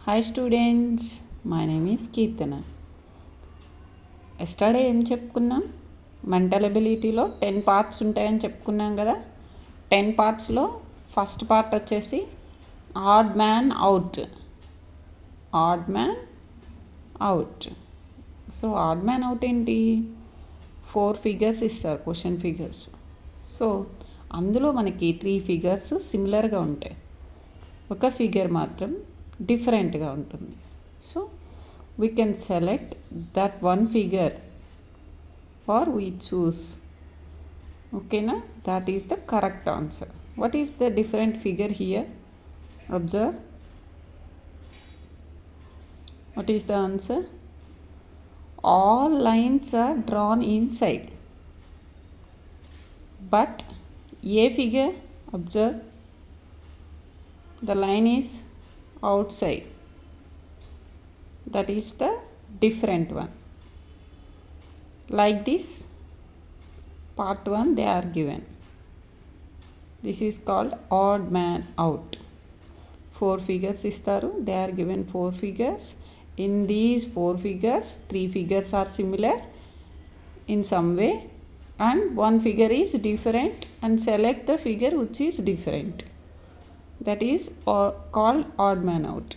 Hi students, my name is Keertana. Yesterday ఏం చెప్పుకున్నాం? Mental ఎబిలిటీలో 10 parts ఉంటాయని చెప్పుకున్నాం కదా. 10 పార్ట్స్లో ఫస్ట్ పార్ట్ వచ్చేసి odd man out. So odd man out ఏంటి? 4 ఫిగర్స్ ఇస్తారు, క్వశ్చన్ ఫిగర్స్. సో అందులో మనకి 3 ఫిగర్స్ సిమిలర్గా ఉంటాయి, ఒక ఫిగర్ మాత్రం డిఫరెంట్గా ఉంటుంది. So we can select that one figure or we choose. Okay na? That is the correct answer. What is the different figure here? Observe. What is the answer? All lines are drawn inside, but a figure, observe, the line is outside. That is the different one. Like this, part 1 they are given. This is called odd man out. 4 figures istaru, they are given 4 figures. In these 4 figures, 3 figures are similar in some way and 1 figure is different, and select the figure which is different. That is called odd man out.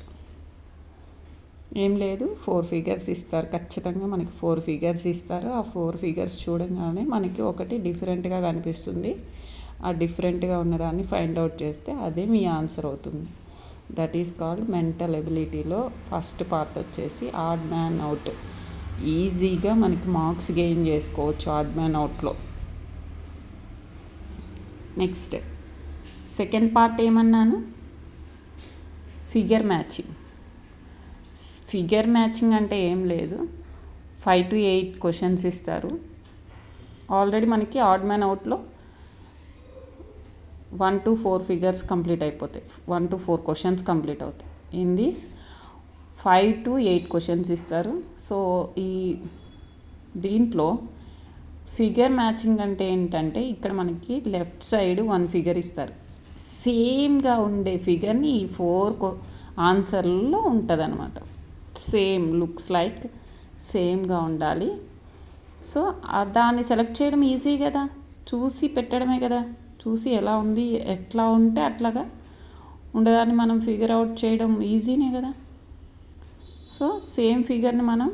ఏం లేదు, 4 figures ఇస్తారు, ఖచ్చితంగా మనకి 4 figures ఇస్తారు. ఆ 4 figures చూడగానే మనకి ఒకటి డిఫరెంట్గా కనిపిస్తుంది. ఆ డిఫరెంట్గా ఉన్నదాన్ని ఫైండ్ అవుట్ చేస్తే అదే మీ ఆన్సర్ అవుతుంది. దట్ ఈస్ కాల్డ్ మెంటల్ ఎబిలిటీలో ఫస్ట్ పార్ట్ వచ్చేసి ఆడ్ మ్యాన్ అవుట్. ఈజీగా మనకి మార్క్స్ గెయిన్ చేసుకోవచ్చు ఆడ్ మ్యాన్ అవుట్లో. నెక్స్ట్ సెకండ్ పార్ట్ ఏమన్నాను? Figure matching. ఫిగర్ మ్యాచింగ్ అంటే ఏం లేదు, 5 to 8 క్వశ్చన్స్ ఇస్తారు. ఆల్రెడీ మనకి ఆడ్ మ్యాన్ అవుట్లో 1 to 4 ఫిగర్స్ కంప్లీట్ అయిపోతాయి, 1 to 4 క్వశ్చన్స్ కంప్లీట్ అవుతాయి. ఇన్ దిస్ 5 to 8 క్వశ్చన్స్ ఇస్తారు. సో ఈ దీంట్లో ఫిగర్ మ్యాచింగ్ అంటే ఏంటంటే, ఇక్కడ మనకి లెఫ్ట్ సైడ్ 1 ఫిగర్ ఇస్తారు, సేమ్గా ఉండే ఫిగర్ని ఈ 4 ఆన్సర్లో ఉంటుంది అనమాట. సేమ్ లుక్స్ లైక్ సేమ్గా ఉండాలి. సో దాన్ని సెలెక్ట్ చేయడం ఈజీ కదా, చూసి పెట్టడమే కదా. చూసి ఎలా ఉంది, ఎట్లా ఉంటే అట్లాగా ఉండదాన్ని మనం ఫిగర్ అవుట్ చేయడం ఈజీనే కదా. సో సేమ్ ఫిగర్ని మనం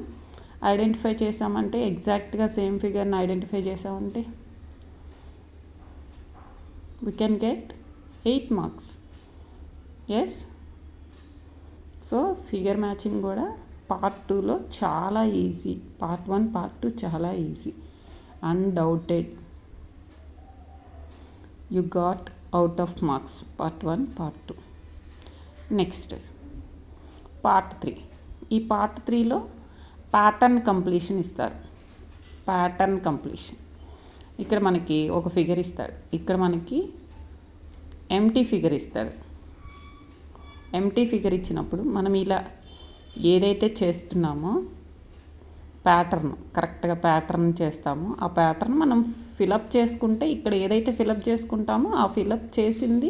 ఐడెంటిఫై చేసామంటే, ఎగ్జాక్ట్గా సేమ్ ఫిగర్ని ఐడెంటిఫై చేసామంటే we can get 8 marks. Yes. So figure matching కూడా పార్ట్ 2లో చాలా ఈజీ. పార్ట్ 1, పార్ట్ 2 చాలా easy. Undoubted you got out of marks part 1, part 2. Next part 3. ఈ పార్ట్ 3లో ప్యాటర్న్ కంప్లీషన్ ఇస్తారు. ప్యాటర్న్ కంప్లీషన్ ఇక్కడ మనకి ఒక ఫిగర్ ఇస్తాడు, ఇక్కడ మనకి ఎంటీ ఫిగర్ ఇస్తాడు. ఎంటీ ఫిగర్ ఇచ్చినప్పుడు మనం ఇలా ఏదైతే చేస్తున్నామో ప్యాటర్న్, కరెక్ట్గా ప్యాటర్న్ చేస్తామో ఆ ప్యాటర్న్ మనం ఫిలప్ చేసుకుంటే, ఇక్కడ ఏదైతే ఫిలప్ చేసుకుంటామో ఆ ఫిలప్ చేసింది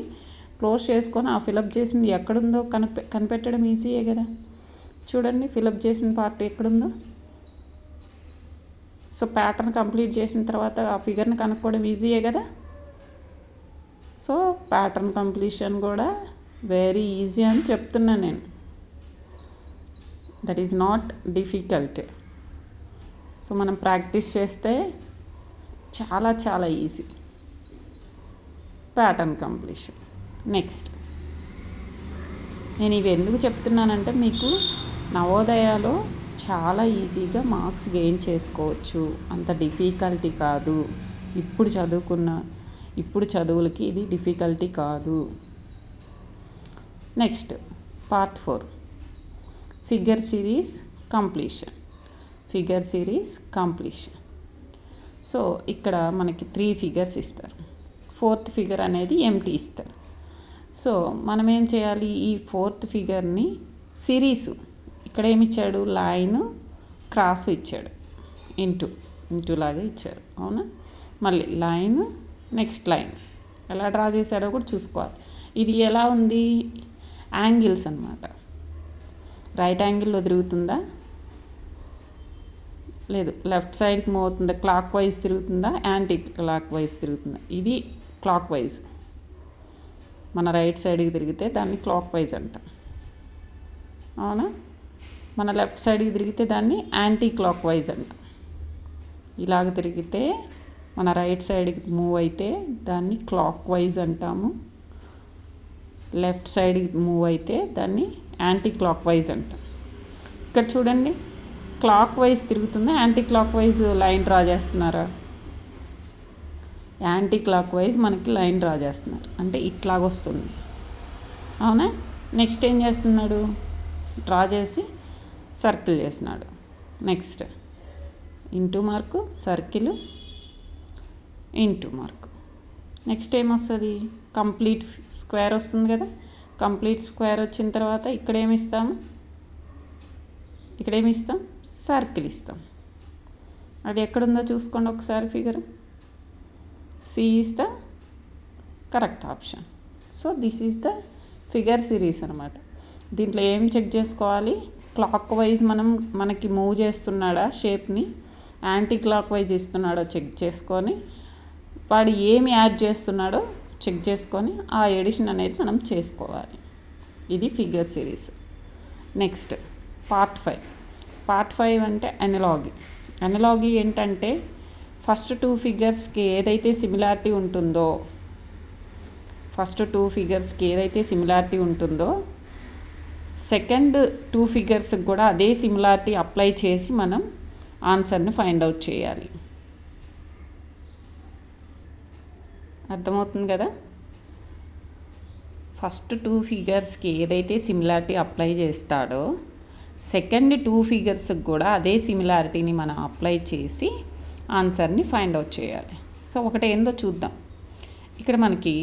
క్లోజ్ చేసుకొని ఆ ఫిలప్ చేసింది ఎక్కడుందో కనిపెట్టడం ఈజీయే కదా. చూడండి ఫిలప్ చేసిన పార్ట్ ఎక్కడుందో. సో ప్యాటర్న్ కంప్లీట్ చేసిన తర్వాత ఆ ఫిగర్ని కనుక్కోవడం ఈజీయే కదా. సో ప్యాటర్న్ కంప్లీషన్ కూడా వెరీ ఈజీ అని చెప్తున్నాను నేను. That is not difficult. So మనం ప్రాక్టీస్ చేస్తే చాలా చాలా ఈజీ ప్యాటర్న్ కంప్లీషన్. నెక్స్ట్ నేను ఇవి ఎందుకు చెప్తున్నానంటే, మీకు నవోదయాలో చాలా ఈజీగా మార్క్స్ గెయిన్ చేసుకోవచ్చు, అంత డిఫికల్టీ కాదు. ఇప్పుడు చదువులకి ఇది డిఫికల్టీ కాదు. Next part 4 figure series completion. Figure series completion. So ఇక్కడ మనకి 3 ఫిగర్స్ ఇస్తారు, 4th ఫిగర్ అనేది ఎంటీ ఇస్తారు. సో మనం ఏం చేయాలి, ఈ 4th ఫిగర్ని సిరీస్, ఇక్కడ ఏమి ఇచ్చాడు, లైన్ క్రాస్ ఇచ్చాడు, ఇంటూ లాగా ఇచ్చాడు, అవునా. మళ్ళీ లైన్, నెక్స్ట్ లైన్ ఎలా డ్రా చేశాడో కూడా చూసుకోవాలి. ఇది ఎలా ఉంది, యాంగిల్స్ అన్నమాట. రైట్ యాంగిల్లో తిరుగుతుందా, లేదు లెఫ్ట్ సైడ్కి మూవ్ అవుతుందా, క్లాక్ వైజ్ తిరుగుతుందా, యాంటీ క్లాక్ వైజ్ తిరుగుతుందా? ఇది క్లాక్ వైజ్. మన రైట్ సైడ్కి తిరిగితే దాన్ని క్లాక్ వైజ్ అంటాం, అవునా? మన లెఫ్ట్ సైడ్కి తిరిగితే దాన్ని యాంటీ క్లాక్ వైజ్ అంటాం. ఇలాగ తిరిగితే మన రైట్ సైడ్కి మూవ్ అయితే దాన్ని క్లాక్ వైజ్ అంటాము, లెఫ్ట్ సైడ్కి మూవ్ అయితే దాన్ని యాంటీ క్లాక్ వైజ్ అంటాం. ఇక్కడ చూడండి, క్లాక్ వైజ్ తిరుగుతుందా, anti clockwise line draw చేస్తున్నారా? యాంటీ క్లాక్ వైజ్ మనకి లైన్ డ్రా చేస్తున్నారు, అంటే ఇట్లాగొస్తుంది, అవునా? నెక్స్ట్ ఏం చేస్తున్నాడు, డ్రా చేసి సర్కిల్ చేసినాడు. Next into mark, circle, into mark. Next ఏమొస్తుంది, కంప్లీట్ స్క్వేర్ వస్తుంది కదా. కంప్లీట్ స్క్వేర్ వచ్చిన తర్వాత ఇక్కడ ఏమి ఇస్తాము, ఇక్కడేమి ఇస్తాం, సర్కిల్ ఇస్తాం. అది ఎక్కడుందో చూసుకోండి ఒకసారి figure. C is the correct option. So this is the figure series అనమాట. దీంట్లో ఏం చెక్ చేసుకోవాలి, క్లాక్ వైజ్ మనకి మూవ్ చేస్తున్నాడా షేప్ని, యాంటీ క్లాక్ వైజ్ ఇస్తున్నాడో చెక్ చేసుకొని, వాడు ఏమి యాడ్ చేస్తున్నాడో చెక్ చేసుకొని ఆ ఎడిషన్ అనేది మనం చేసుకోవాలి. ఇది figure series. Next part 5. Part 5 అంటే అనలాగీ. అనలాగీ ఏంటంటే ఫస్ట్ 2 ఫిగర్స్కి ఏదైతే సిమిలారిటీ ఉంటుందో, ఫస్ట్ 2 ఫిగర్స్కి ఏదైతే సిమిలారిటీ ఉంటుందో సెకండ్ 2 ఫిగర్స్కి కూడా అదే సిమిలారిటీ అప్లై చేసి మనం ఆన్సర్ని ఫైండ్ అవుట్ చేయాలి. అర్థమవుతుంది కదా. ఫస్ట్ 2 ఫిగర్స్కి ఏదైతే సిమిలారిటీ అప్లై చేస్తాడో సెకండ్ 2 ఫిగర్స్కి కూడా అదే సిమిలారిటీని మనం అప్లై చేసి ఆన్సర్ని ఫైండ్ అవుట్ చేయాలి. సో ఒకటి ఏందో చూద్దాం. ఇక్కడ మనకి